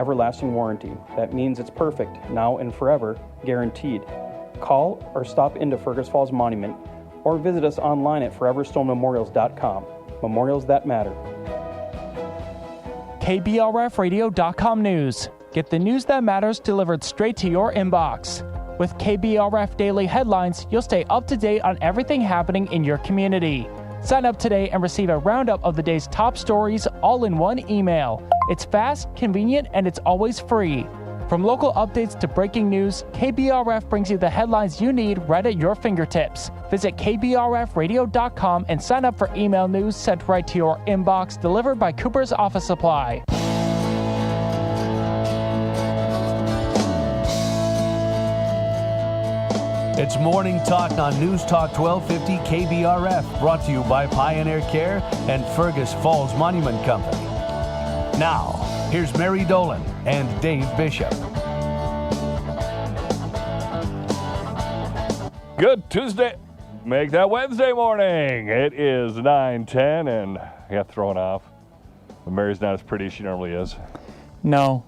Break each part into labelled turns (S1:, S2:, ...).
S1: everlasting warranty. That means it's perfect, now and forever, guaranteed. Call or stop into Fergus Falls Monument or visit us online at foreverstonememorials.com. Memorials that matter.
S2: KBRFradio.com news. Get the news that matters delivered straight to your inbox. With KBRF Daily Headlines, you'll stay up to date on everything happening in your community. Sign up today and receive a roundup of the day's top stories all in one email. It's fast, convenient, and it's always free. From local updates to breaking news, KBRF brings you the headlines you need right at your fingertips. Visit KBRFradio.com and sign up for email news sent right to your inbox, delivered by Cooper's Office Supply.
S3: It's Morning Talk on News Talk 1250 KBRF, brought to you by Pioneer Care and Fergus Falls Monument Company. Now, here's Mary Dolan and Dave Bishop.
S4: Good Tuesday. Make that Wednesday morning. It is 9:10 and I got thrown off. But Mary's not as pretty as she normally is.
S2: No.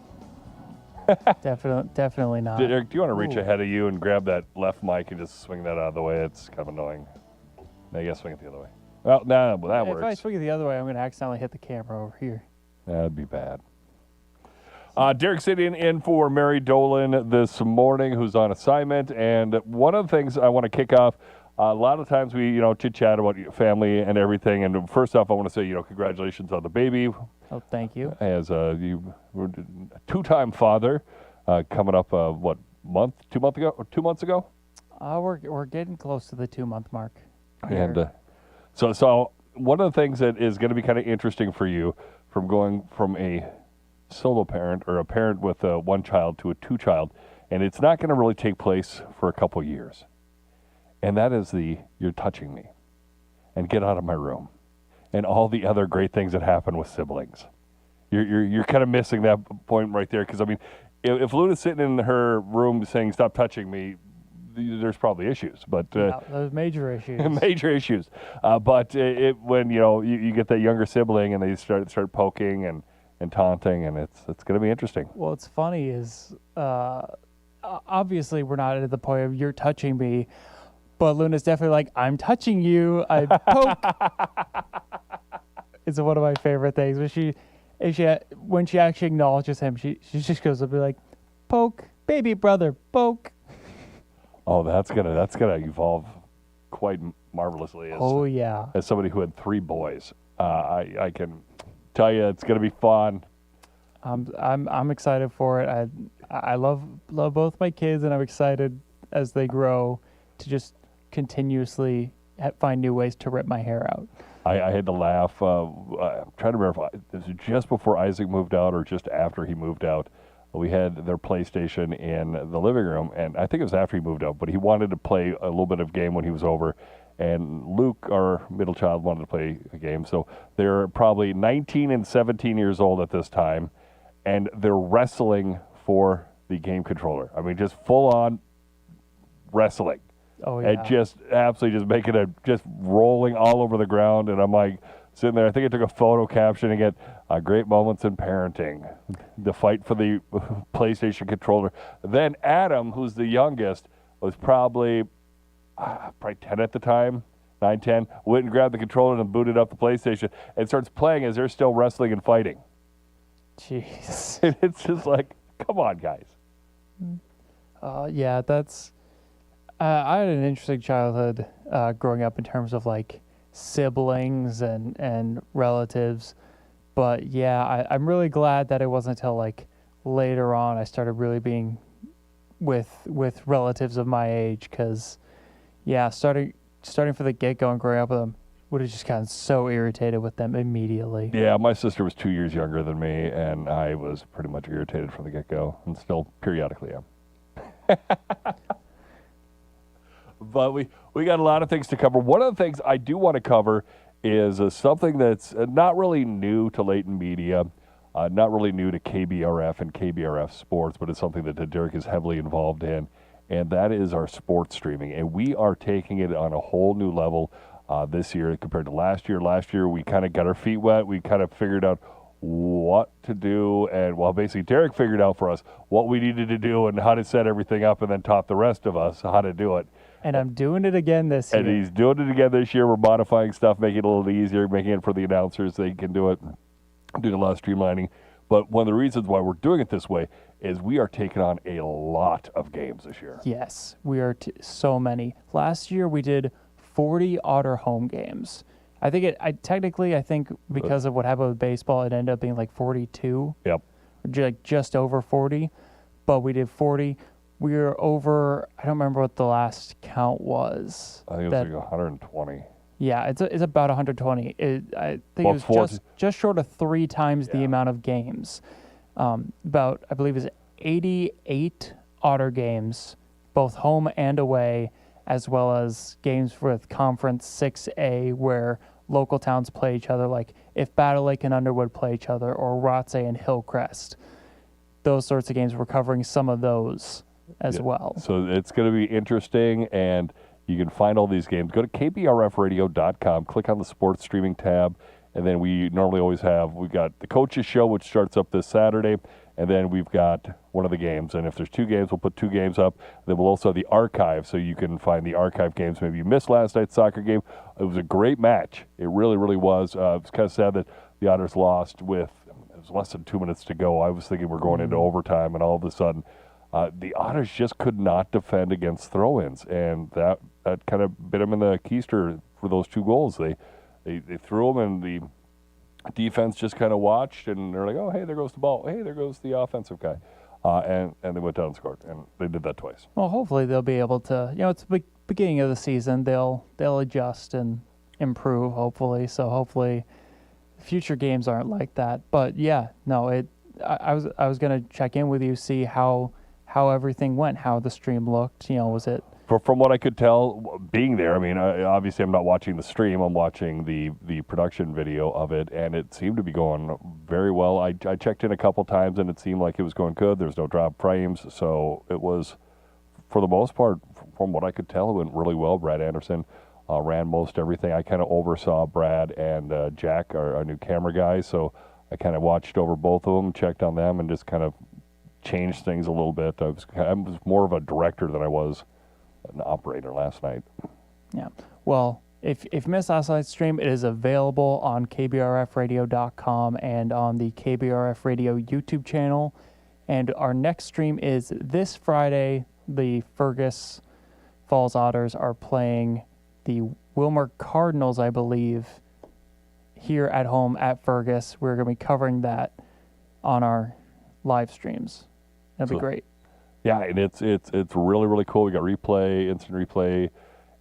S2: Definitely not.
S4: Derek, do you want to reach ahead of you and grab that left mic and just swing that out of the way? It's kind of annoying. Now you got to swing it the other way. Well, no, that works.
S2: If I swing it the other way, I'm going to accidentally hit the camera over here.
S4: That'd be bad. Derek sitting in for Mary Dolan this morning, who's on assignment. And one of the things I want to kick off, a lot of times we, chit-chat about family and everything. And first off, I want to say, congratulations on the baby.
S2: Oh, thank you.
S4: As you were a two-time father, coming up, 2 months ago?
S2: We're getting close to the 2-month mark.
S4: And so one of the things that is going to be kind of interesting for you from going from a solo parent or a parent with one child to a two-child, and it's not going to really take place for a couple years. And that is you're touching me and get out of my room and all the other great things that happen with siblings. You're kind of missing that point right there, because, I mean, if Luna's sitting in her room saying, stop touching me, there's probably issues. But
S2: those major issues.
S4: Major issues. But when, you get that younger sibling and they start poking and taunting, and it's going to be interesting.
S2: Well, what's funny is obviously we're not at the point of you're touching me, but Luna's definitely like, I'm touching you. I poke. It's one of my favorite things. When she actually acknowledges him, she just goes up and be like, poke, baby brother, poke.
S4: Oh, that's gonna evolve quite marvelously.
S2: As
S4: somebody who had 3 boys, I can tell you it's gonna be fun.
S2: I'm excited for it. I love both my kids, and I'm excited as they grow to just continuously find new ways to rip my hair out.
S4: I had to laugh. I'm trying to remember if it was just before Isaac moved out or just after he moved out. We had their PlayStation in the living room, and I think it was after he moved out, but he wanted to play a little bit of game when he was over, and Luke, our middle child, wanted to play a game. So they're probably 19 and 17 years old at this time, and they're wrestling for the game controller. I mean, just full-on wrestling.
S2: Oh, yeah.
S4: And just absolutely just making just rolling all over the ground, and I'm like, sitting there, I think I took a photo captioning it, great moments in parenting, the fight for the PlayStation controller. Then Adam, who's the youngest, was probably 10 at the time, 9, 10, went and grabbed the controller and booted up the PlayStation and starts playing as they're still wrestling and fighting.
S2: Jeez.
S4: And it's just like, come on, guys.
S2: Yeah, that's... I had an interesting childhood growing up in terms of, like, siblings and relatives, but yeah, I'm really glad that it wasn't until like later on I started really being with relatives of my age, because yeah, starting from the get-go and growing up with them would have just gotten so irritated with them immediately.
S4: Yeah, my sister was 2 years younger than me, and I was pretty much irritated from the get-go, and still periodically am. But we got a lot of things to cover. One of the things I do want to cover is something that's not really new to Layton Media, not really new to KBRF and KBRF Sports, but it's something that Derek is heavily involved in, and that is our sports streaming. And we are taking it on a whole new level this year compared to last year. Last year, we kind of got our feet wet. We kind of figured out what to do, and well, basically Derek figured out for us what we needed to do and how to set everything up, and then taught the rest of us how to do it.
S2: And I'm doing it again this year.
S4: And he's doing it again this year. We're modifying stuff, making it a little easier, making it for the announcers. They can do it, doing a lot of streamlining. But one of the reasons why we're doing it this way is we are taking on a lot of games this year.
S2: Yes, we are so many. Last year we did 40 Otter home games. I think I think because of what happened with baseball, it ended up being like 42.
S4: Yep.
S2: Like just over 40, but we did 40. We were over, I don't remember what the last count was.
S4: I think it was like 120.
S2: Yeah, it's about 120. I think it was just short of 3 times the amount of games. About, I believe, is 88 Otter games, both home and away, as well as games with Conference 6A where local towns play each other, like if Battle Lake and Underwood play each other, or Rothsay and Hillcrest. Those sorts of games, we're covering some of those as well. So
S4: it's going to be interesting, and you can find all these games. Go to kbrfradio.com, click on the sports streaming tab, and then we've got the coaches show, which starts up this Saturday, and then we've got one of the games. And if there's 2 games, we'll put 2 games up. Then we'll also have the archive, so you can find the archive games. Maybe you missed last night's soccer game. It was a great match. It really, really was. It's kind of sad that the Otters lost with it was less than 2 minutes to go. I was thinking we're going into overtime, and all of a sudden, the Otters just could not defend against throw-ins, and that kind of bit them in the keister for those 2 goals. They threw them, and the defense just kind of watched, and they're like, oh, hey, there goes the ball. Hey, there goes the offensive guy. And they went down and scored, and they did that twice. Well,
S2: hopefully they'll be able to, it's the beginning of the season. They'll adjust and improve, hopefully. So hopefully future games aren't like that. But, yeah, no, I was going to check in with you, see how everything went, how the stream looked. Was it?
S4: From what I could tell, being there, I mean, obviously I'm not watching the stream. I'm watching the production video of it, and it seemed to be going very well. I checked in a couple times, and it seemed like it was going good. There's no drop frames, so it was, for the most part, from what I could tell, it went really well. Brad Anderson ran most everything. I kind of oversaw Brad and Jack, our new camera guy, so I kind of watched over both of them, checked on them, and just kind of changed things a little bit. I was more of a director than I was an operator last night.
S2: Yeah. Well, if you missed last night's stream, it is available on KBRFradio.com and on the KBRF Radio YouTube channel. And our next stream is this Friday. The Fergus Falls Otters are playing the Wilmer Cardinals, I believe, here at home at Fergus. We're going to be covering that on our live streams. That'll be great.
S4: Yeah, and it's really, really cool. We got replay, instant replay,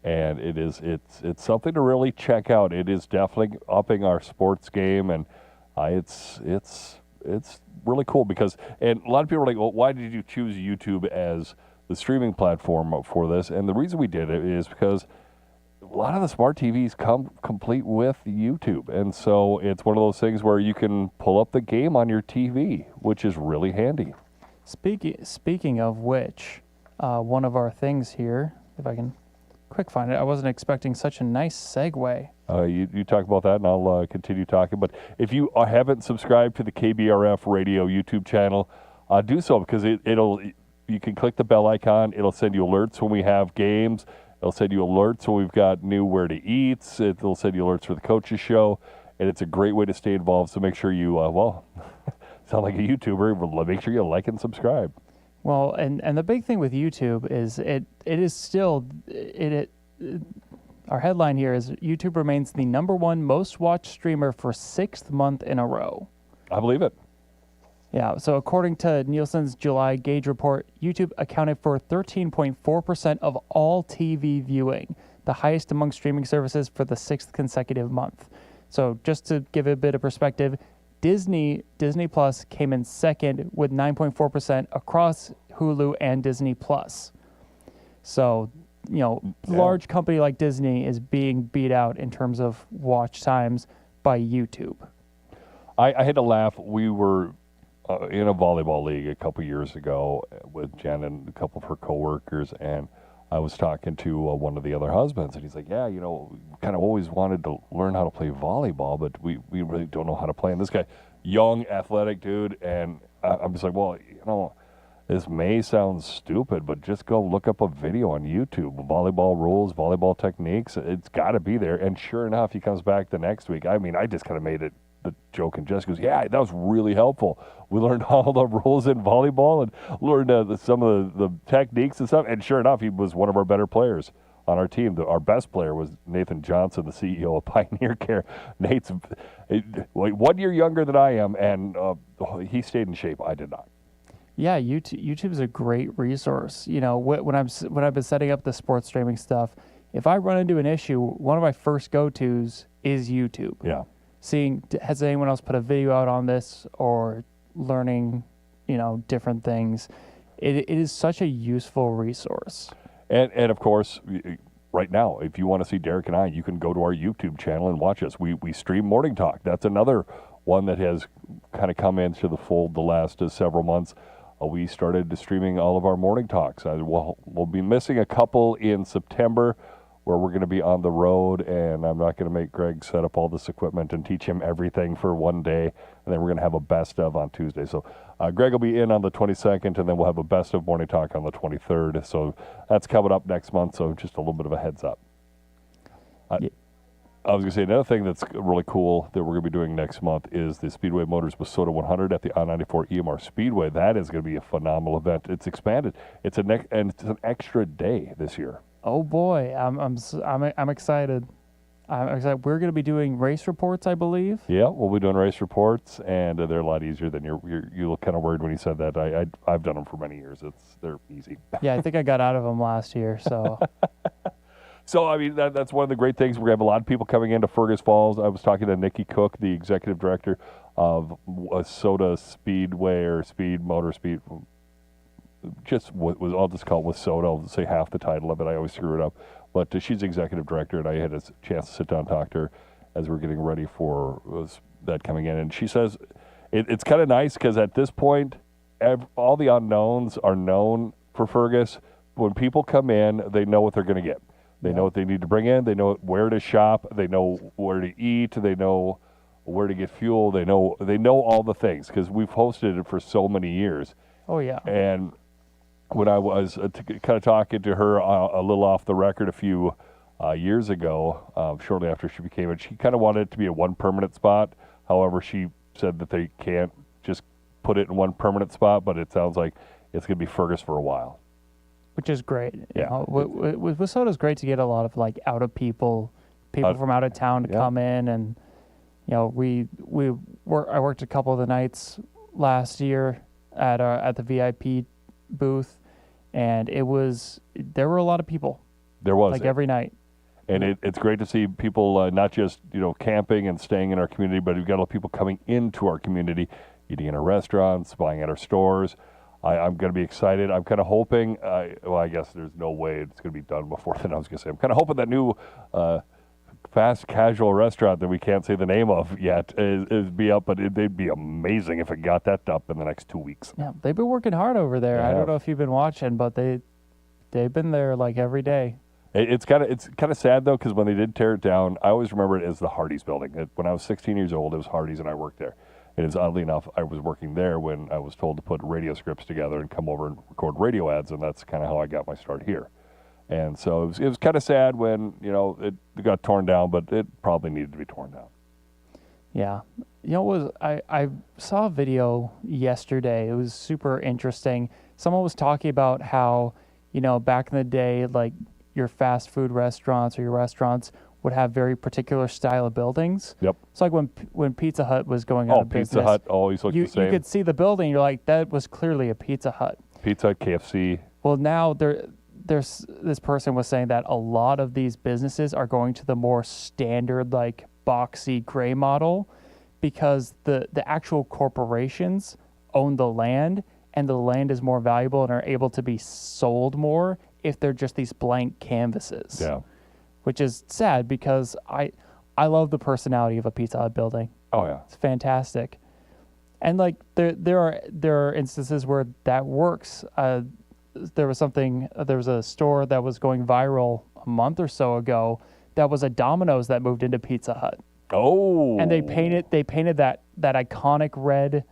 S4: and it's something to really check out. It is definitely upping our sports game, and it's really cool because, and a lot of people are like, well, why did you choose YouTube as the streaming platform for this? And the reason we did it is because a lot of the smart TVs come complete with YouTube, and so it's one of those things where you can pull up the game on your TV, which is really handy.
S2: Speaking of which, one of our things here, if I can quick find it, I wasn't expecting such a nice segue.
S4: You talk about that, and I'll continue talking. But if you haven't subscribed to the KBRF Radio YouTube channel, do so, because you can click the bell icon. It'll send you alerts when we have games. It'll send you alerts when we've got new Where to Eats. It'll send you alerts for the coaches show, and it's a great way to stay involved. So make sure you, sound like a YouTuber, but make sure you like and subscribe.
S2: Well, and the big thing with YouTube is it is still our headline here is YouTube remains the #1 most watched streamer for 6th month in a row.
S4: I believe it.
S2: Yeah, so according to Nielsen's July Gauge report, YouTube accounted for 13.4% of all TV viewing, the highest among streaming services for the 6th consecutive month. So just to give it a bit of perspective, Disney Plus came in second with 9.4% across Hulu and Disney Plus. So, large company like Disney is being beat out in terms of watch times by YouTube.
S4: I had to laugh. We were in a volleyball league a couple years ago with Jen and a couple of her coworkers, and I was talking to one of the other husbands, and he's like, yeah, kind of always wanted to learn how to play volleyball, but we really don't know how to play. And this guy, young, athletic dude, and I'm just like, well, this may sound stupid, but just go look up a video on YouTube, volleyball rules, volleyball techniques. It's got to be there. And sure enough, he comes back the next week. I mean, I just kind of made it the joke, and Jess goes, yeah, that was really helpful. We learned all the rules in volleyball and learned some of the techniques and stuff. And sure enough, he was one of our better players on our team. Our best player was Nathan Johnson, the CEO of Pioneer Care. Nate's 1 year younger than I am, and he stayed in shape. I did not.
S2: Yeah, YouTube is a great resource. When I've been setting up the sports streaming stuff, if I run into an issue, one of my first go-tos is YouTube.
S4: Yeah.
S2: Seeing, has anyone else put a video out on this, or learning, different things. It is such a useful resource.
S4: And of course, right now, if you want to see Derek and I, you can go to our YouTube channel and watch us. We stream Morning Talk. That's another one that has kind of come into the fold the last several months. We started streaming all of our Morning Talks. We'll be missing a couple in September, where we're going to be on the road, and I'm not going to make Greg set up all this equipment and teach him everything for one day, and then we're going to have a best of on Tuesday. So Greg will be in on the 22nd, and then we'll have a best of Morning Talk on the 23rd. So that's coming up next month, so just a little bit of a heads up.
S2: Yeah.
S4: I was going to say, another thing that's really cool that we're going to be doing next month is the Speedway Motors WISSOTA 100 at the I-94 EMR Speedway. That is going to be a phenomenal event. It's expanded. It's an extra day this year.
S2: Oh boy, I'm excited. I'm excited. We're going to be doing race reports, I believe.
S4: Yeah, we'll be doing race reports, and they're a lot easier than you look kind of worried when you said that. I've done them for many years. They're easy.
S2: Yeah, I think I got out of them last year. So.
S4: So, I mean, that's one of the great things. We're going to have a lot of people coming into Fergus Falls. I was talking to Nikki Cook, the executive director of WISSOTA Speedway, or Speed Motor Speed. I'll just call it WISSOTA. I'll say half the title of it. I always screw it up. But she's executive director, and I had a chance to sit down and talk to her as we're getting ready for that coming in. And she says it's kind of nice because at this point, all the unknowns are known for Fergus. When people come in, they know what they're going to get. They know what they need to bring in. They know where to shop. They know where to eat. They know where to get fuel. They know all the things because we've hosted it for so many years.
S2: Oh, yeah.
S4: And when I was kind of talking to her a little off the record a few years ago, shortly after she became it, she kind of wanted it to be a one permanent spot. However, she said that they can't just put it in one permanent spot, but it sounds like it's going to be Fergus for a while.
S2: Which is great.
S4: Yeah.
S2: With WISSOTA is great to get a lot of out of people from out of town to come in, and I worked a couple of the nights last year at the VIP booth, and there were a lot of people.
S4: There was
S2: every night.
S4: And it's great to see people not just camping and staying in our community, but we've got a lot of people coming into our community, eating in our restaurants, buying at our stores. I'm going to be excited. I'm kind of hoping, I guess there's no way it's going to be done before then. I was going to say, I'm kind of hoping that new fast casual restaurant that we can't say the name of yet is be up, but they'd be amazing if it got that up in the next 2 weeks.
S2: Yeah, they've been working hard over there. I don't know if you've been watching, but they've been there every day.
S4: It's kind of sad though, because when they did tear it down, I always remember it as the Hardee's building. When I was 16 years old, it was Hardee's, and I worked there. And it's oddly enough, I was working there when I was told to put radio scripts together and come over and record radio ads, and that's kind of how I got my start here. And so it was kind of sad when it got torn down, but it probably needed to be torn down.
S2: Yeah, I saw a video yesterday. It was super interesting. Someone was talking about how back in the day, your fast food restaurants or your restaurants would have very particular style of buildings.
S4: Yep.
S2: It's like when Pizza Hut was going out of business.
S4: Pizza Hut always looked the same.
S2: You could see the building. You're like, that was clearly a Pizza Hut.
S4: Pizza Hut, KFC.
S2: Well, now there's this person was saying that a lot of these businesses are going to the more standard, boxy gray model, because the actual corporations own the land, and the land is more valuable and are able to be sold more if they're just these blank canvases.
S4: Yeah.
S2: Which is sad because I love the personality of a Pizza Hut building.
S4: Oh yeah,
S2: it's fantastic. And there are instances where that works. There was a store that was going viral a month or so ago that was a Domino's that moved into Pizza Hut.
S4: Oh.
S2: And they painted that iconic red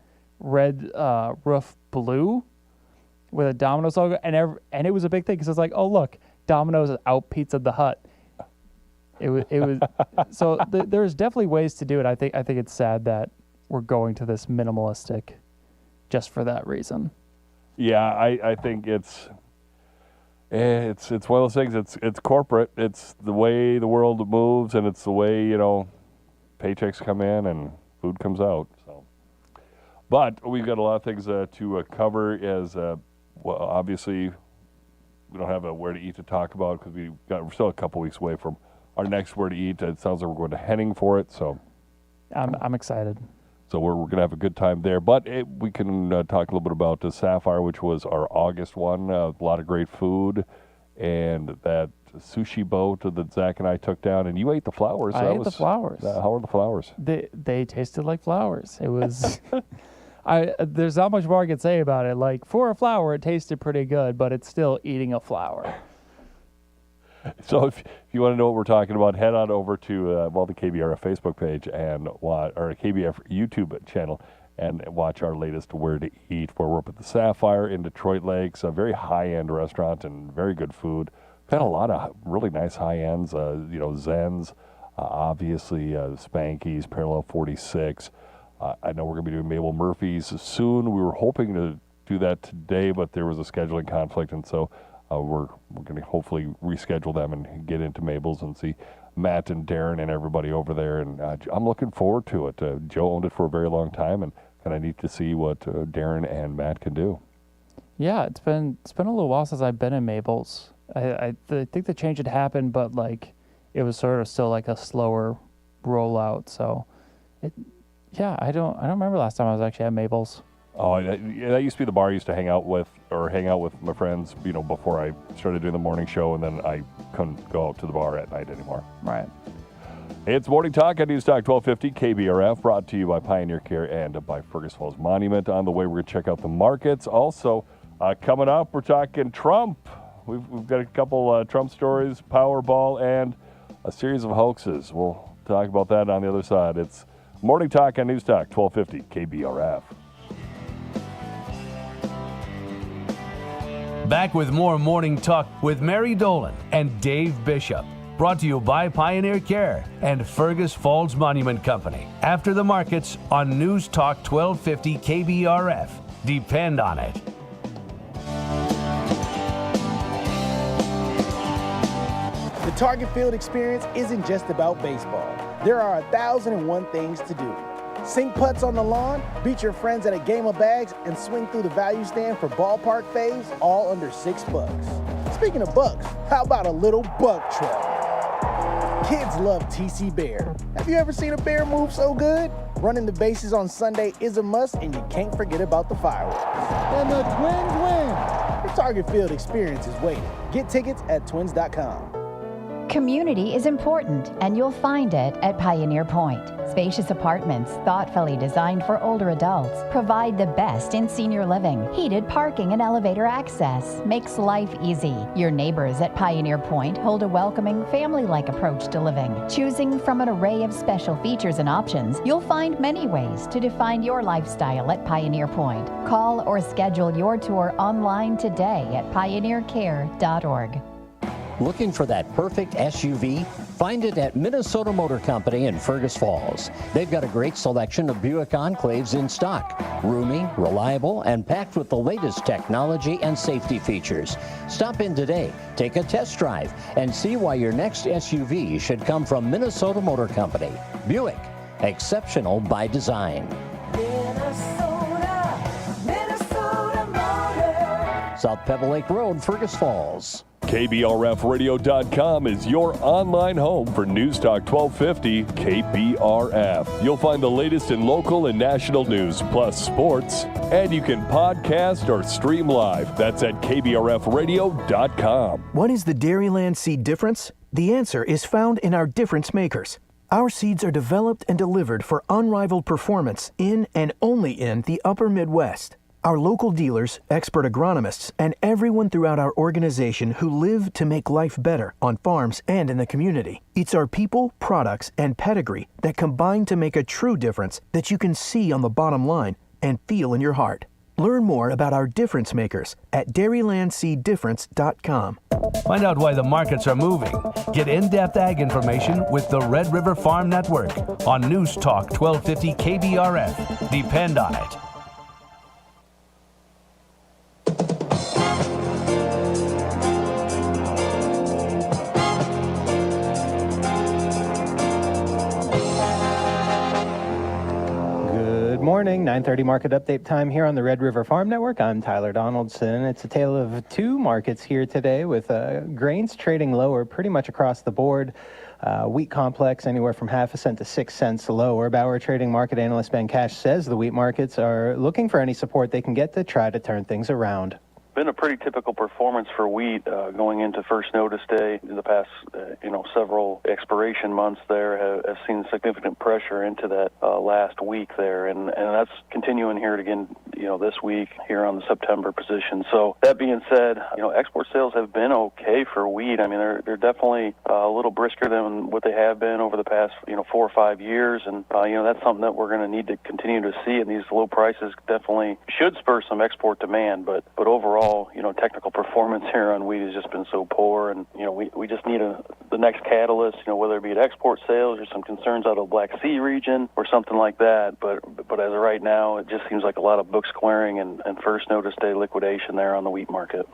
S2: roof blue with a Domino's logo, and it was a big thing because it's like, oh look, Domino's out pizza the Hut. It was so there's definitely ways to do it. I think it's sad that we're going to this minimalistic just for that reason.
S4: Yeah, I think it's one of those things. It's corporate. It's the way the world moves, and it's the way paychecks come in and food comes out. So, but we've got a lot of things to cover. As well, obviously, we don't have a where to eat to talk about because we're still a couple weeks away from our next where to eat. It sounds like we're going to Henning for it. So,
S2: I'm excited.
S4: So we're going to have a good time there. But we can talk a little bit about the Sapphire, which was our August one. A lot of great food. And that sushi boat that Zach and I took down. And you ate the flowers.
S2: I ate the flowers.
S4: How are the flowers?
S2: They tasted like flowers. It was... there's not much more I can say about it. Like, for a flower, it tasted pretty good, but it's still eating a flower.
S4: So if you want to know what we're talking about, head on over to the KBRF Facebook page or KBRF YouTube channel and watch our latest Where to Eat, where we're up at the Sapphire in Detroit Lakes, a very high-end restaurant and very good food. We've had a lot of really nice high-ends, Zens, obviously Spanky's, Parallel 46. I know we're going to be doing Mabel Murphy's soon. We were hoping to do that today, but there was a scheduling conflict, and so we're going to hopefully reschedule them and get into Mabel's and see Matt and Darren and everybody over there. And I'm looking forward to it. Joe owned it for a very long time, and kind of neat to see what Darren and Matt can do.
S2: Yeah, it's been a little while since I've been in Mabel's. I think the change had happened, but like it was sort of still like a slower rollout. So, I don't remember last time I was actually at Mabel's.
S4: Oh, that used to be the bar I used to hang out with my friends, before I started doing the morning show, and then I couldn't go out to the bar at night anymore.
S2: Right.
S4: It's Morning Talk on News Talk 1250 KBRF, brought to you by Pioneer Care and by Fergus Falls Monument. On the way, we're going to check out the markets. Also, coming up, we're talking Trump. We've got a couple Trump stories, Powerball, and a series of hoaxes. We'll talk about that on the other side. It's Morning Talk on News Talk 1250 KBRF.
S3: Back with more Morning Talk with Mary Dolan and Dave Bishop. Brought to you by Pioneer Care and Fergus Falls Monument Company. After the markets on News Talk 1250 KBRF. Depend on it.
S5: The Target Field experience isn't just about baseball. There are 1,001 things to do. Sink putts on the lawn, beat your friends at a game of bags, and swing through the value stand for ballpark faves, all under $6. Speaking of bucks, how about a little buck trip? Kids love TC Bear. Have you ever seen a bear move so good? Running the bases on Sunday is a must, and you can't forget about the fireworks. And the Twins win! The Target Field experience is waiting. Get tickets at twins.com.
S6: Community is important, and you'll find it at Pioneer Point. Spacious apartments, thoughtfully designed for older adults, provide the best in senior living. Heated parking and elevator access makes life easy. Your neighbors at Pioneer Point hold a welcoming, family-like approach to living. Choosing from an array of special features and options, you'll find many ways to define your lifestyle at Pioneer Point. Call or schedule your tour online today at pioneercare.org.
S7: Looking for that perfect SUV? Find it at Minnesota Motor Company in Fergus Falls. They've got a great selection of Buick Enclaves in stock. Roomy, reliable, and packed with the latest technology and safety features. Stop in today, take a test drive, and see why your next SUV should come from Minnesota Motor Company. Buick, exceptional by design. Minnesota Motor. South Pebble Lake Road, Fergus Falls.
S4: KBRFradio.com is your online home for News Talk 1250 KBRF. You'll find the latest in local and national news, plus sports, and you can podcast or stream live. That's at KBRFradio.com.
S8: What is the Dairyland seed difference? The answer is found in our difference makers. Our seeds are developed and delivered for unrivaled performance in and only in the upper Midwest. Our local dealers, expert agronomists, and everyone throughout our organization who live to make life better on farms and in the community. It's our people, products, and pedigree that combine to make a true difference that you can see on the bottom line and feel in your heart. Learn more about our difference makers at dairylandseedifference.com.
S3: Find out why the markets are moving. Get in-depth ag information with the Red River Farm Network on News Talk 1250 KBRF. Depend on it.
S9: Good morning, 9:30 market update time here on the Red River Farm Network. I'm Tyler Donaldson. It's a tale of two markets here today with grains trading lower pretty much across the board. Wheat complex anywhere from half a cent to 6 cents lower. Bauer Trading Market Analyst Ben Cash says the wheat markets are looking for any support they can get to try to turn things around.
S10: Been a pretty typical performance for wheat going into first notice day. In the past, several expiration months there have seen significant pressure into that last week there, and that's continuing here again, this week here on the September position. So that being said, export sales have been okay for wheat. I mean, they're definitely a little brisker than what they have been over the past 4 or 5 years, and that's something that we're going to need to continue to see. And these low prices definitely should spur some export demand, but overall, technical performance here on wheat has just been so poor, and we just need the next catalyst, whether it be at export sales or some concerns out of the Black Sea region or something like that. But as of right now, it just seems like a lot of books clearing and first notice day liquidation there on the wheat market.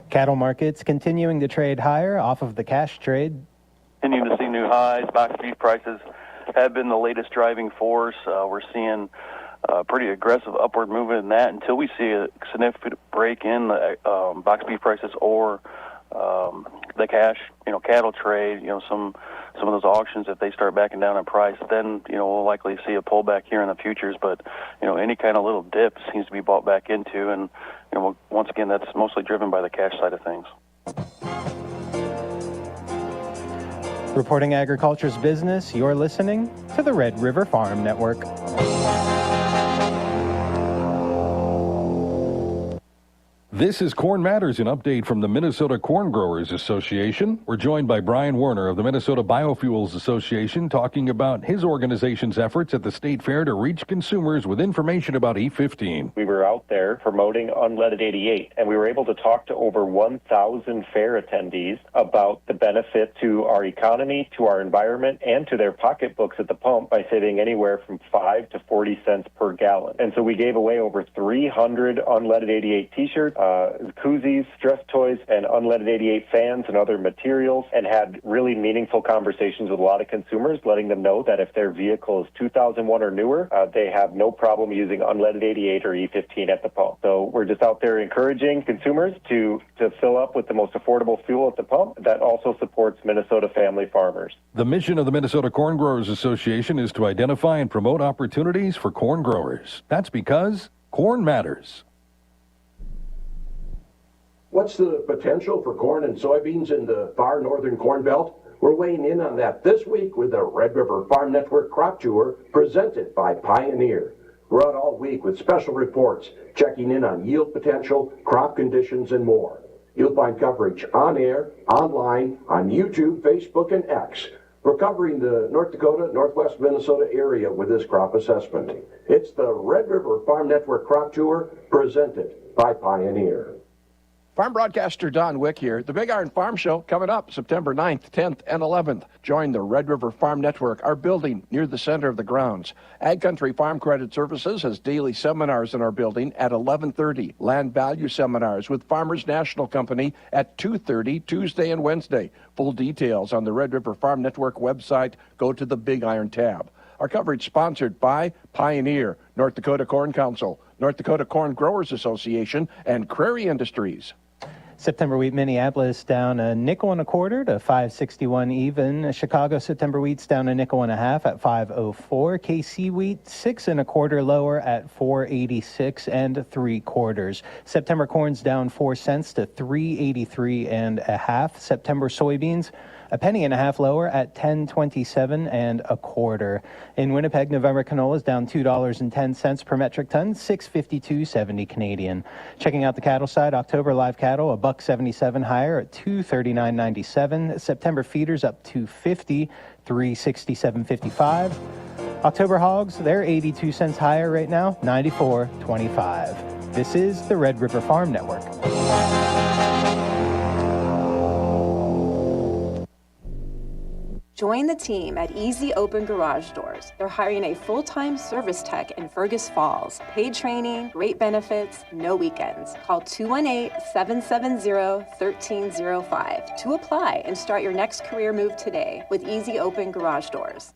S9: Cattle markets continuing to trade higher off of the cash trade.
S10: Continuing to see new highs. Box beef prices have been the latest driving force. We're seeing pretty aggressive upward movement in that until we see a significant break in the box beef prices or the cash, cattle trade. Some of those auctions, if they start backing down in price, then we'll likely see a pullback here in the futures. But any kind of little dip seems to be bought back into, and once again, that's mostly driven by the cash side of things.
S9: Reporting agriculture's business, you're listening to the Red River Farm Network.
S11: This is Corn Matters, an update from the Minnesota Corn Growers Association. We're joined by Brian Werner of the Minnesota Biofuels Association talking about his organization's efforts at the state fair to reach consumers with information about E15.
S12: We were out there promoting unleaded 88, and we were able to talk to over 1,000 fair attendees about the benefit to our economy, to our environment, and to their pocketbooks at the pump by saving anywhere from 5 to 40 cents per gallon. And so we gave away over 300 unleaded 88 t-shirts, koozies, stress toys, and unleaded 88 fans and other materials, and had really meaningful conversations with a lot of consumers, letting them know that if their vehicle is 2001 or newer, they have no problem using unleaded 88 or E15 at the pump. So we're just out there encouraging consumers to fill up with the most affordable fuel at the pump that also supports Minnesota family farmers.
S11: The mission of the Minnesota Corn Growers Association is to identify and promote opportunities for corn growers. That's because corn matters.
S13: What's the potential for corn and soybeans in the far northern Corn Belt? We're weighing in on that this week with the Red River Farm Network Crop Tour presented by Pioneer. We're out all week with special reports, checking in on yield potential, crop conditions, and more. You'll find coverage on air, online, on YouTube, Facebook, and X. We're covering the North Dakota, Northwest Minnesota area with this crop assessment. It's the Red River Farm Network Crop Tour presented by Pioneer.
S14: Farm broadcaster Don Wick here. The Big Iron Farm Show coming up September 9th, 10th, and 11th. Join the Red River Farm Network, our building near the center of the grounds. Ag Country Farm Credit Services has daily seminars in our building at 11:30. Land value seminars with Farmers National Company at 2:30 Tuesday and Wednesday. Full details on the Red River Farm Network website. Go to the Big Iron tab. Our coverage sponsored by Pioneer, North Dakota Corn Council, North Dakota Corn Growers Association, and Crary Industries.
S9: September wheat Minneapolis down a nickel and a quarter to 5.61 even. Chicago September wheat's down a nickel and a half at 5.04. KC wheat 6 1/4 lower at 4.86 3/4. September corn's down 4 cents to 3.83 1/2. September soybeans a penny and a half lower at 10.27 1/4. In Winnipeg, November canola is down $2.10 per metric ton, 652.70 Canadian. Checking out the cattle side, October live cattle $1.77 higher at 239.97. September feeders up 250, 367.55. October hogs, they're 82 cents higher right now, 94.25. This is the Red River Farm Network.
S15: Join the team at Easy Open Garage Doors. They're hiring a full-time service tech in Fergus Falls. Paid training, great benefits, no weekends. Call 218-770-1305 to apply and start your next career move today with Easy Open Garage Doors.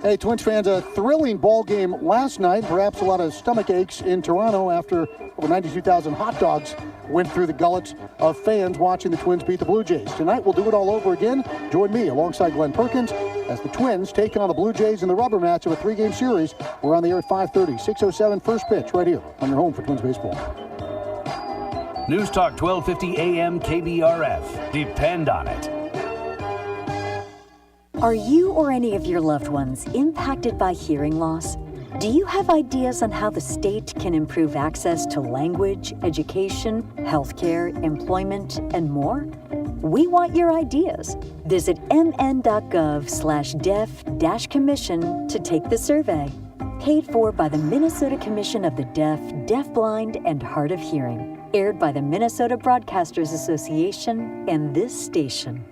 S16: Hey, Twins fans, a thrilling ball game last night. Perhaps a lot of stomach aches in Toronto after over 92,000 hot dogs went through the gullets of fans watching the Twins beat the Blue Jays. Tonight, we'll do it all over again. Join me alongside Glenn Perkins as the Twins take on the Blue Jays in the rubber match of a 3-game series. We're on the air at 5:30, 6:07 first pitch right here on your home for Twins baseball.
S3: News Talk 1250 AM KBRF. Depend on it.
S17: Are you or any of your loved ones impacted by hearing loss? Do you have ideas on how the state can improve access to language, education, healthcare, employment, and more? We want your ideas. Visit mn.gov/deaf-commission to take the survey. Paid for by the Minnesota Commission of the Deaf, Deafblind, and Hard of Hearing. Aired by the Minnesota Broadcasters Association and this station.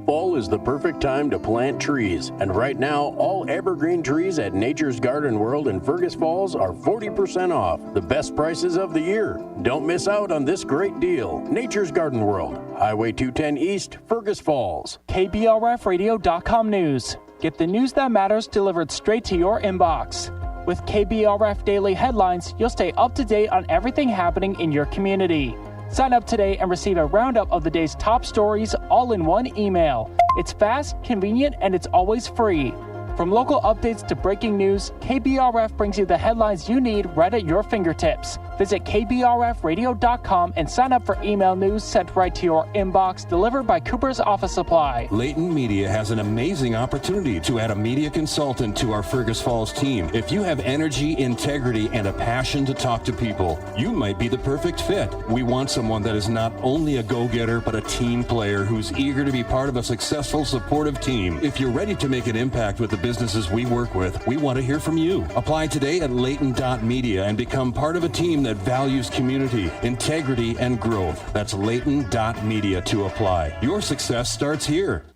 S18: Fall is the perfect time to plant trees, and right now, all evergreen trees at Nature's Garden World in Fergus Falls are 40% off, the best prices of the year. Don't miss out on this great deal. Nature's Garden World, Highway 210 East, Fergus Falls.
S2: KBRFradio.com news. Get the news that matters delivered straight to your inbox. With KBRF Daily Headlines, you'll stay up to date on everything happening in your community. Sign up today and receive a roundup of the day's top stories all in one email. It's fast, convenient, and it's always free. From local updates to breaking news, KBRF brings you the headlines you need right at your fingertips. Visit KBRFradio.com and sign up for email news sent right to your inbox, delivered by Cooper's Office Supply.
S19: Layton Media has an amazing opportunity to add a media consultant to our Fergus Falls team. If you have energy, integrity, and a passion to talk to people, you might be the perfect fit. We want someone that is not only a go-getter, but a team player who's eager to be part of a successful, supportive team. If you're ready to make an impact with the businesses we work with, we want to hear from you. Apply today at Layton.media and become part of a team that values community, integrity, and growth. That's Layton.media to apply. Your success starts here.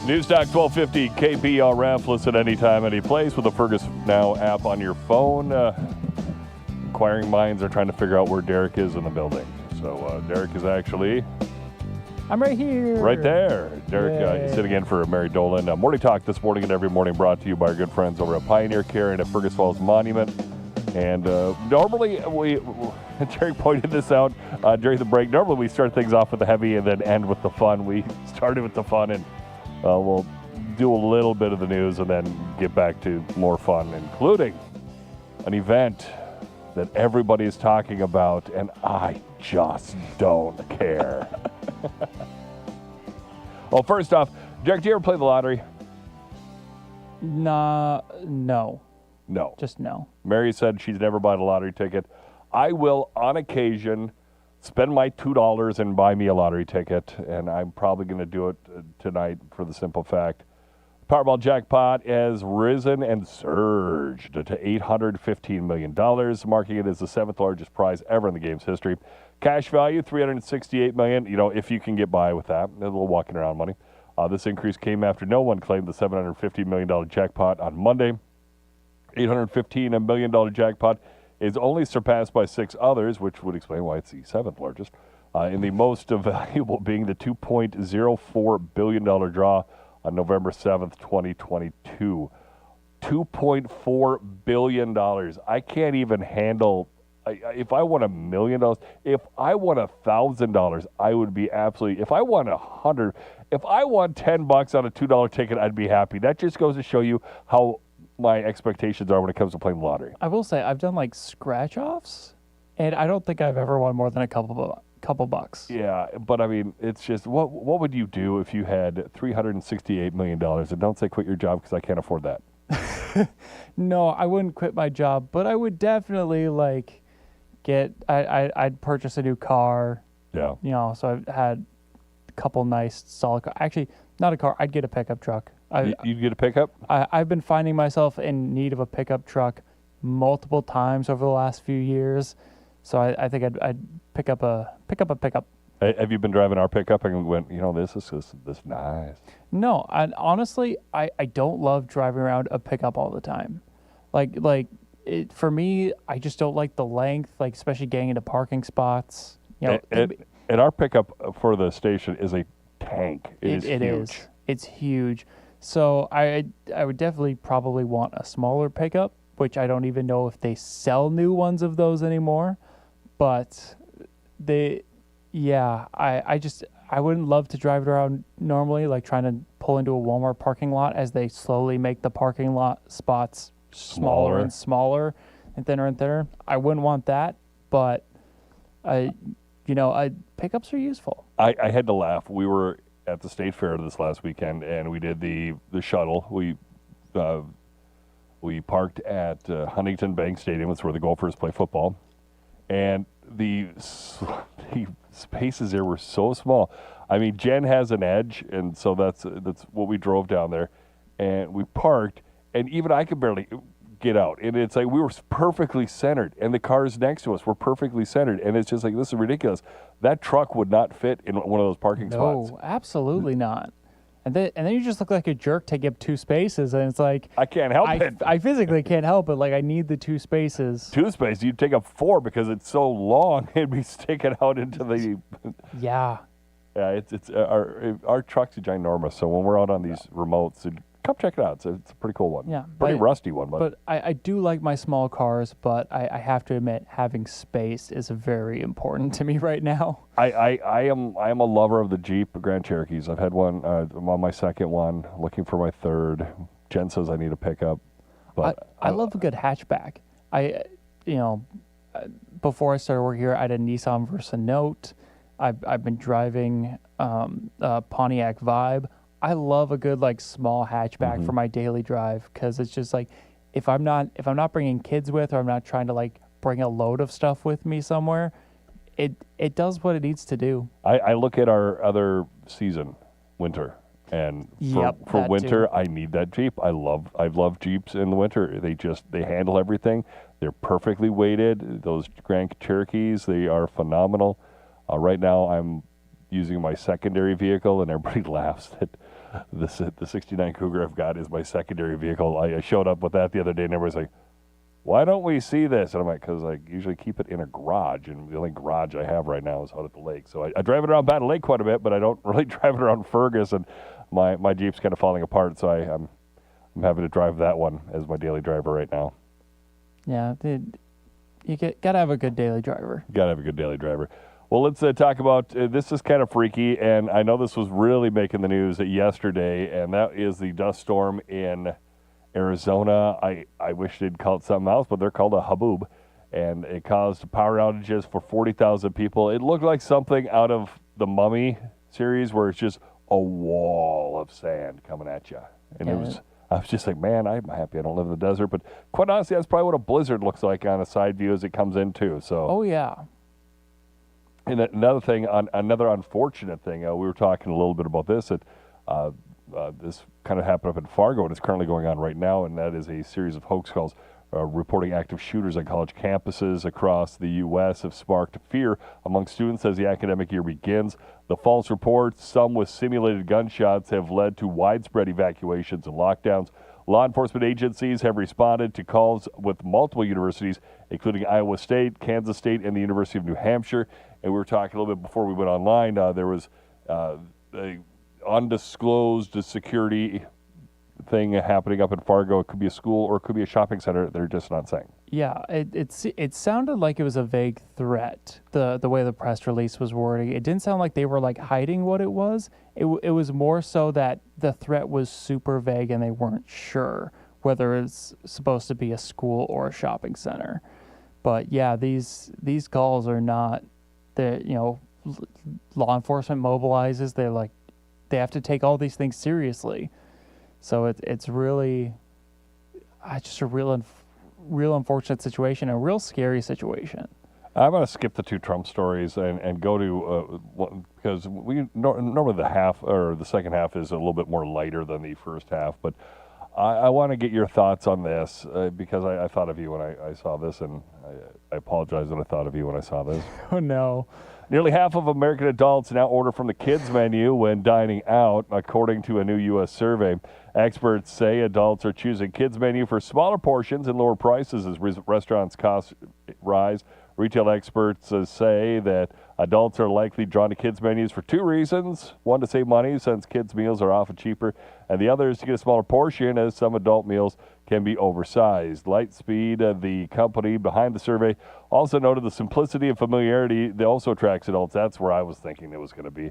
S4: News Talk 1250 KBRF. Listen anytime, any place with the Fergus Now app on your phone. Inquiring minds are trying to figure out where Derek is in the building. So Derek is actually...
S2: I'm right here.
S4: Right there. Derek is sitting in for Mary Dolan. Morning Talk this morning and every morning brought to you by our good friends over at Pioneer Care and at Fergus Falls Monument. And normally, Derek pointed this out during the break, normally we start things off with the heavy and then end with the fun. We started with the fun and we'll do a little bit of the news and then get back to more fun, including an event that everybody is talking about, and I just don't care. Well, first off, Derek, do you ever play the lottery?
S2: No.
S4: No.
S2: Just no.
S4: Mary said she's never bought a lottery ticket. I will, on occasion, spend my $2 and buy me a lottery ticket, and I'm probably going to do it tonight for the simple fact Powerball jackpot has risen and surged to $815 million, marking it as the 7th largest prize ever in the game's history. Cash value, $368 million. You know, if you can get by with that, a little walking around money. This increase came after no one claimed the $750 million jackpot on Monday. $815 million jackpot is only surpassed by 6 others, which would explain why it's the 7th largest. in the most valuable being the $2.04 billion draw on November 7th, 2022. $2.4 billion. I can't even handle. If I won $1 million, if I won $1,000, I would be absolutely. If I won $100, if I won $10 on a $2 ticket, I'd be happy. That just goes to show you how my expectations are when it comes to playing the lottery.
S2: I will say I've done like scratch offs, and I don't think I've ever won more than a couple bucks.
S4: Yeah, but I mean, it's just what would you do if you had $368 million? And don't say quit your job because I can't afford that.
S2: No, I wouldn't quit my job, but I would definitely like I'd purchase a new car.
S4: Yeah.
S2: You know, so I've had a couple nice solid cars. Actually, not a car. I'd get a pickup truck.
S4: You'd get a pickup?
S2: I've been finding myself in need of a pickup truck multiple times over the last few years. So I think I'd pick up a pickup.
S4: Have you been driving our pickup and went, this is nice?
S2: No, and honestly, I don't love driving around a pickup all the time. For me, I just don't like the length, like especially getting into parking spots.
S4: And our pickup for the station is a tank. It is huge.
S2: It's huge. So I would definitely probably want a smaller pickup, which I don't even know if they sell new ones of those anymore. But I wouldn't love to drive it around normally, like trying to pull into a Walmart parking lot as they slowly make the parking lot spots smaller and smaller and thinner. I wouldn't want that, but pickups are useful.
S4: I had to laugh. We were at the state fair this last weekend, and we did the shuttle. We parked at Huntington Bank Stadium. It's where the Gophers play football, and the spaces there were so small. I mean, Jen has an edge, and so that's what we drove down there, and we parked, and even I could barely get out. And it's like we were perfectly centered, and the cars next to us were perfectly centered, and it's just like, this is ridiculous. That truck would not fit in one of those parking spots.
S2: No, absolutely not. And then you just look like a jerk taking up two spaces, and it's like
S4: I can't help it.
S2: I physically can't help it. Like I need the two spaces.
S4: Two spaces. You'd take up four because it's so long. It'd be sticking out into the.
S2: Yeah.
S4: Yeah. It's our truck's ginormous. So when we're out on these remotes, come check it out. It's a pretty cool one.
S2: Yeah.
S4: Pretty rusty one,
S2: but I do like my small cars. But I have to admit, having space is very important to me right now.
S4: I am a lover of the Jeep Grand Cherokees. I've had one. I'm on my second one, looking for my third. Jen says I need a pickup. But
S2: I love a good hatchback. Before I started working here, I had a Nissan Versa Note. I've been driving a Pontiac Vibe. I love a good small hatchback for my daily drive because it's just like if I'm not bringing kids with, or I'm not trying to bring a load of stuff with me somewhere, it does what it needs to do.
S4: I look at our other season, winter, and for winter, I need that Jeep. I love Jeeps in the winter. They handle everything. They're perfectly weighted. Those Grand Cherokees, they are phenomenal. Right now, I'm using my secondary vehicle, and everybody laughs that the 69 Cougar I've got is my secondary vehicle. I showed up with that the other day, and everybody's like, why don't we see this? And I'm like, because I usually keep it in a garage, and the only garage I have right now is out at the lake. So I drive it around Battle Lake quite a bit, but I don't really drive it around Fergus, and my Jeep's kind of falling apart, so I'm having to drive that one as my daily driver right now.
S2: Yeah, you gotta have a good daily driver.
S4: Gotta have a good daily driver. Well, let's talk about, this is kind of freaky, and I know this was really making the news yesterday, and that is the dust storm in Arizona. I wish they'd call it something else, but they're called a haboob, and it caused power outages for 40,000 people. It looked like something out of the Mummy series where it's just a wall of sand coming at you. And I was just like, man, I'm happy I don't live in the desert, but quite honestly, that's probably what a blizzard looks like on a side view as it comes in too. So.
S2: Oh, yeah.
S4: And another thing, another unfortunate thing, we were talking a little bit about this, that this kind of happened up in Fargo, and it's currently going on right now, and that is a series of hoax calls reporting active shooters on college campuses across the U.S. have sparked fear among students as the academic year begins. The false reports, some with simulated gunshots, have led to widespread evacuations and lockdowns. Law enforcement agencies have responded to calls with multiple universities, including Iowa State, Kansas State, and the University of New Hampshire. and we were talking a little bit before we went online. There was a undisclosed security thing happening up in Fargo. It could be a school or it could be a shopping center. They're just not saying.
S2: Yeah, it sounded like it was a vague threat, the way the press release was wording. It didn't sound like they were like hiding what it was. It was more so that the threat was super vague and they weren't sure whether it's supposed to be a school or a shopping center. But yeah, these calls are not, law enforcement mobilizes. They have to take all these things seriously. So it's really just a real unfortunate situation, a real scary situation.
S4: I'm going to skip the two Trump stories and go to because normally the second half is a little bit more lighter than the first half, but I want to get your thoughts on this because I thought of you when I saw this, and I apologize that I thought of you when I saw this.
S2: Oh no.
S4: Nearly half of American adults now order from the kids menu when dining out, according to a new U.S. survey. Experts say adults are choosing kids menu for smaller portions and lower prices as restaurants' costs rise. Retail experts say that adults are likely drawn to kids menus for two reasons. One, to save money since kids meals are often cheaper, and the other is to get a smaller portion as some adult meals can be oversized. Lightspeed, the company behind the survey, also noted the simplicity and familiarity that also attracts adults. That's where I was thinking it was going to be.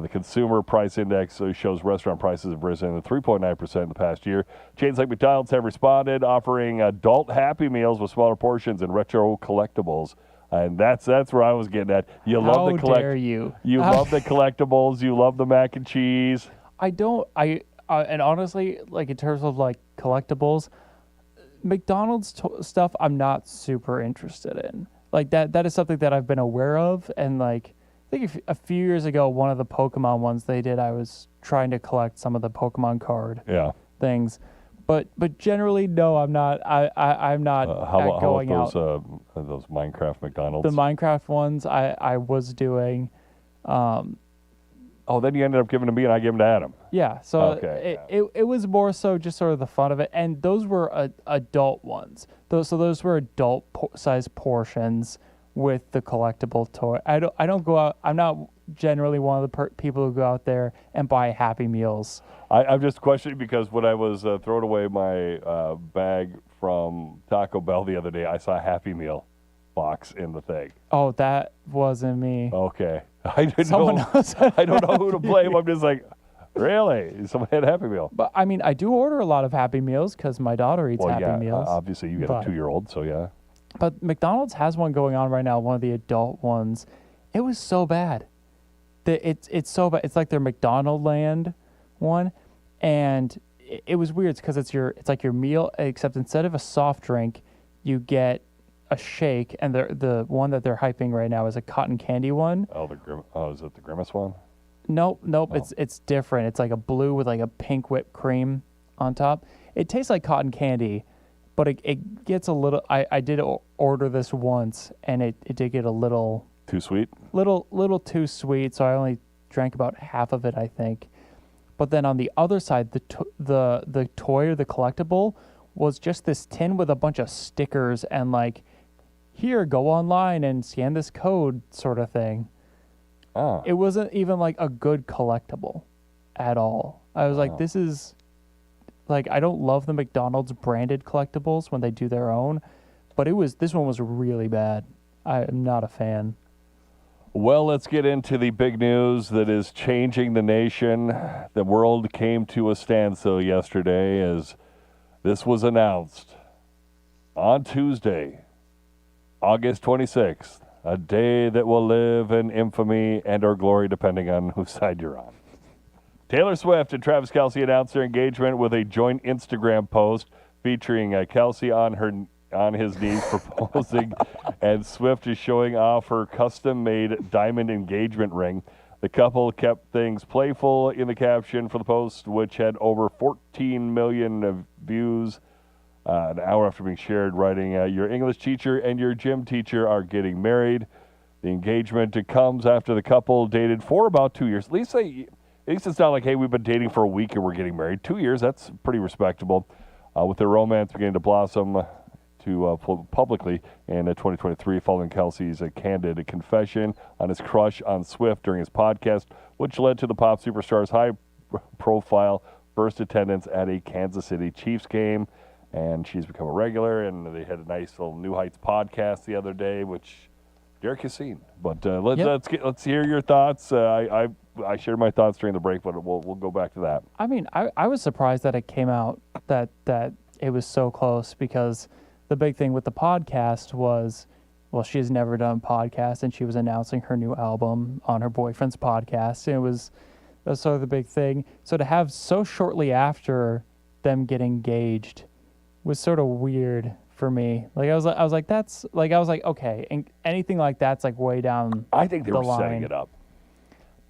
S4: The Consumer Price Index shows restaurant prices have risen 3.9% in the past year. Chains like McDonald's have responded, offering adult Happy Meals with smaller portions and retro collectibles. And that's where I was getting at. You love the
S2: dare you?
S4: You love the collectibles. You love the mac and cheese.
S2: And honestly, like in terms of like collectibles, McDonald's stuff I'm not super interested in. Like that is something that I've been aware of, and like I think a few years ago, one of the Pokemon ones they did, I was trying to collect some of the Pokemon card things. But generally, no, I'm not. I'm not going out.
S4: Those Minecraft McDonald's?
S2: The Minecraft ones I was doing.
S4: Then you ended up giving them to me and I gave them to Adam.
S2: Yeah, so it was more so just sort of the fun of it. And those were adult ones. Those were adult size portions with the collectible toy. I don't go out. I'm not generally one of the people who go out there and buy Happy Meals.
S4: I'm just questioning because when I was throwing away my bag from Taco Bell the other day, I saw a Happy Meal box in the thing.
S2: Oh, that wasn't me.
S4: Okay. I don't know who to blame. I'm just like, really? Someone had a Happy Meal.
S2: But I mean, I do order a lot of Happy Meals because my daughter eats Happy Meals.
S4: Obviously, you got a 2-year-old, so yeah.
S2: But McDonald's has one going on right now, one of the adult ones. It was so bad. It's so bad. It's like their McDonald Land one, and it was weird because it's like your meal, except instead of a soft drink, you get a shake, and the one that they're hyping right now is a cotton candy one.
S4: Is it the Grimace one?
S2: Nope. Oh. It's different. It's like a blue with like a pink whipped cream on top. It tastes like cotton candy, but it gets a little. I did order this once, and it did get a little
S4: too sweet.
S2: Little too sweet. So I only drank about half of it, I think. But then on the other side, the toy or the collectible was just this tin with a bunch of stickers and like, here, go online and scan this code sort of thing.
S4: Oh.
S2: It wasn't even like a good collectible at all. I was like, this is like, I don't love the McDonald's branded collectibles when they do their own, but this one was really bad. I am not a fan.
S4: Well, let's get into the big news that is changing the nation. The world came to a standstill yesterday as this was announced on Tuesday, August 26th, a day that will live in infamy and or glory depending on whose side you're on. Taylor Swift and Travis Kelce announced their engagement with a joint Instagram post featuring Kelce on his knees proposing, and Swift is showing off her custom-made diamond engagement ring. The couple kept things playful in the caption for the post, which had over 14 million views an hour after being shared, writing, your English teacher and your gym teacher are getting married. The engagement comes after the couple dated for about 2 years. At least it's not like, hey, we've been dating for a week and we're getting married. 2 years, that's pretty respectable. With their romance beginning to blossom to publicly in 2023 following Kelsey's candid confession on his crush on Swift during his podcast, which led to the pop superstar's high-profile first attendance at a Kansas City Chiefs game. And she's become a regular, and they had a nice little New Heights podcast the other day, which Derek has seen. But let's hear your thoughts. I shared my thoughts during the break, but we'll go back to that.
S2: I mean, I was surprised that it came out that it was so close, because the big thing with the podcast was, well, she has never done podcasts, and she was announcing her new album on her boyfriend's podcast, and that's sort of the big thing. So to have so shortly after them get engaged was sort of weird for me. Like I was like, okay, and anything like that's like way down.
S4: I think they
S2: the
S4: were
S2: line.
S4: setting it up.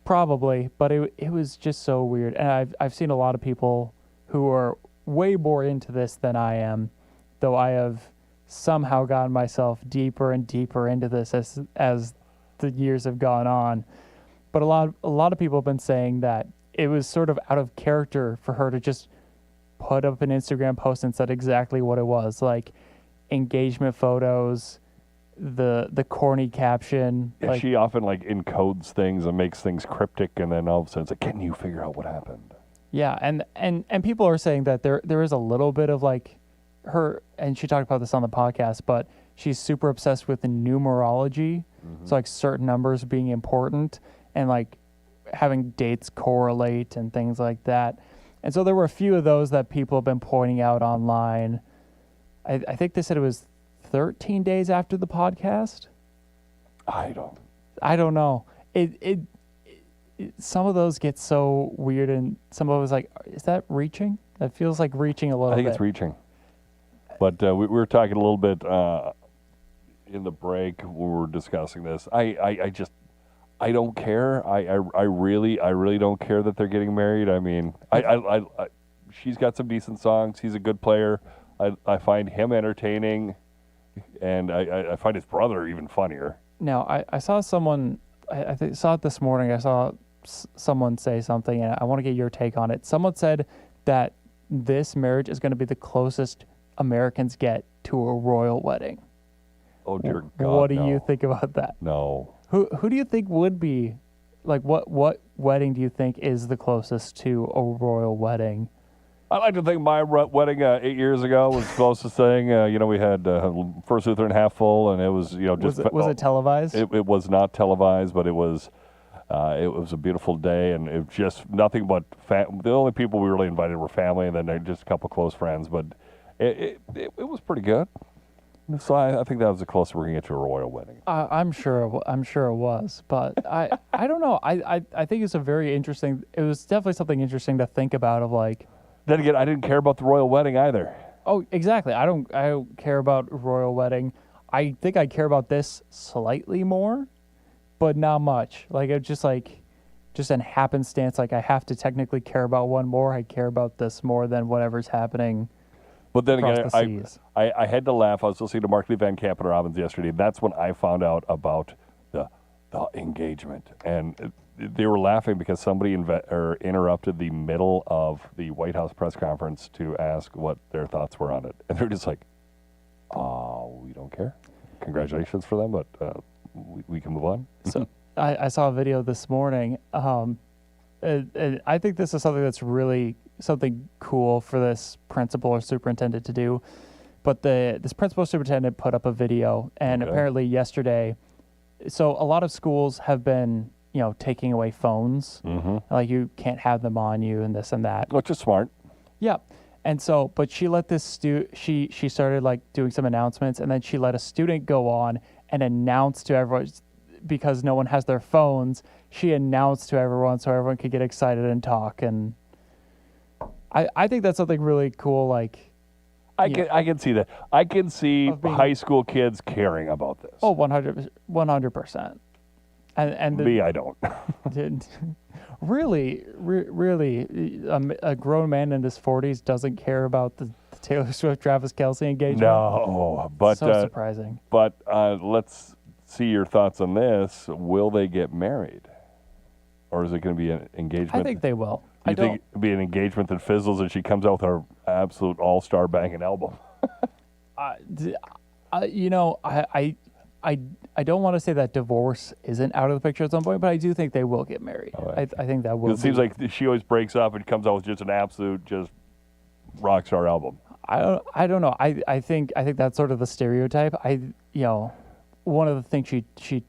S2: Probably, but it was just so weird. And I've seen a lot of people who are way more into this than I am, though I have somehow gotten myself deeper and deeper into this as the years have gone on. But a lot of people have been saying that it was sort of out of character for her to just put up an Instagram post and said exactly what it was, like engagement photos, the corny caption.
S4: Yeah, she often like encodes things and makes things cryptic, and then all of a sudden it's like, can you figure out what happened?
S2: Yeah, and people are saying that there is a little bit of like her, and she talked about this on the podcast, but she's super obsessed with the numerology, so like certain numbers being important and like having dates correlate and things like that. And so there were a few of those that people have been pointing out online. I think they said it was 13 days after the podcast.
S4: I
S2: don't know. It some of those get so weird, and some of it was like, is that reaching? That feels like reaching a little bit.
S4: I think it's reaching. But we were talking a little bit in the break when we were discussing this. I don't care. I really don't care that they're getting married. I mean, I she's got some decent songs. He's a good player. I find him entertaining, and I find his brother even funnier.
S2: Now, I saw someone, I saw it this morning. I saw someone say something, and I want to get your take on it. Someone said that this marriage is going to be the closest Americans get to a royal wedding.
S4: Oh, dear God,
S2: what do you think about that?
S4: No.
S2: Who do you think would be, like, what wedding do you think is the closest to a royal wedding?
S4: I like to think my wedding 8 years ago was the closest thing. We had First Lutheran half full, and it was, just...
S2: Was it televised?
S4: It was not televised, but it was a beautiful day, and it was just nothing but... the only people we really invited were family, and then just a couple close friends, but it was pretty good. So I think that was the closest we're going to get to a royal wedding.
S2: I'm sure it was, but I don't know. I think it's a very interesting... It was definitely something interesting to think about, of like...
S4: Then again, I didn't care about the royal wedding either.
S2: Oh, exactly. I don't care about royal wedding. I think I care about this slightly more, but not much. Like, it's just an happenstance. Like, I have to technically care about one more. I care about this more than whatever's happening.
S4: But then again,
S2: the
S4: I had to laugh. I was listening to Mark Lee Van Camp and Robbins yesterday. That's when I found out about the engagement. And they were laughing because somebody interrupted the middle of the White House press conference to ask what their thoughts were on it. And they're just like, we don't care. Congratulations for them, but we can move on.
S2: So I saw a video this morning. I think this is something that's really something cool for this principal or superintendent to do. But this principal or superintendent put up a video, and apparently yesterday, so a lot of schools have been, taking away phones.
S4: Mm-hmm.
S2: Like, you can't have them on you and this and that.
S4: Which is smart.
S2: Yeah. And so, but she let this she started like doing some announcements, and then she let a student go on and announce to everyone, because no one has their phones, she announced to everyone so everyone could get excited and talk. And I think that's something really cool. Like,
S4: I can see that. I can see high school kids caring about this.
S2: Oh, 100%. And
S4: me, I don't.
S2: Really, a grown man in his 40s doesn't care about the Taylor Swift Travis Kelce engagement?
S4: No, but
S2: so surprising.
S4: But let's see your thoughts on this. Will they get married, or is it going to be an engagement?
S2: I think they will.
S4: You think it'll be an engagement that fizzles and she comes out with her absolute all-star banging album?
S2: You know, I don't want to say that divorce isn't out of the picture at some point, but I do think they will get married.
S4: Right.
S2: I think that will.
S4: It seems like she always breaks up and comes out with just an absolute rock star album.
S2: I don't know. I think that's sort of the stereotype. One of the things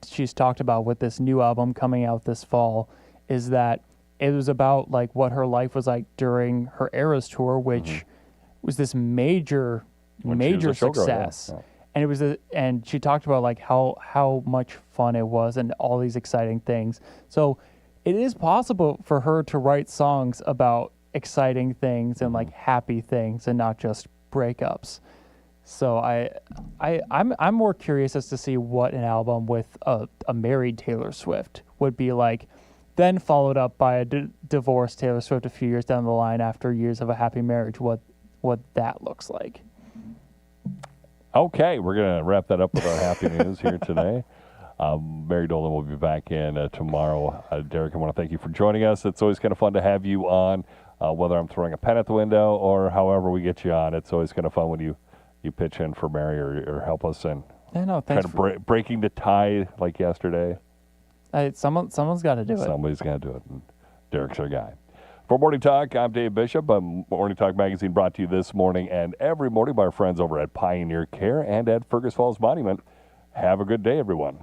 S2: she's talked about with this new album coming out this fall is that it was about like what her life was like during her Eras tour, which was this major success. Yeah. And she talked about like how much fun it was and all these exciting things. So it is possible for her to write songs about exciting things and like happy things and not just breakups. So I'm more curious as to see what an album with a married Taylor Swift would be like, then followed up by a divorced Taylor Swift a few years down the line after years of a happy marriage, what that looks like.
S4: Okay, we're going to wrap that up with our happy news here today. Mary Dolan will be back in tomorrow. Derek, I want to thank you for joining us. It's always kind of fun to have you on, whether I'm throwing a pen at the window or however we get you on. It's always kind of fun when you pitch in for Mary or help us in
S2: thanks
S4: kind of breaking the tie like yesterday.
S2: Someone's got to do it.
S4: Somebody's got to do it. And Derek's our guy. For Morning Talk, I'm Dave Bishop. Morning Talk Magazine brought to you this morning and every morning by our friends over at Pioneer Care and at Fergus Falls Monument. Have a good day, everyone.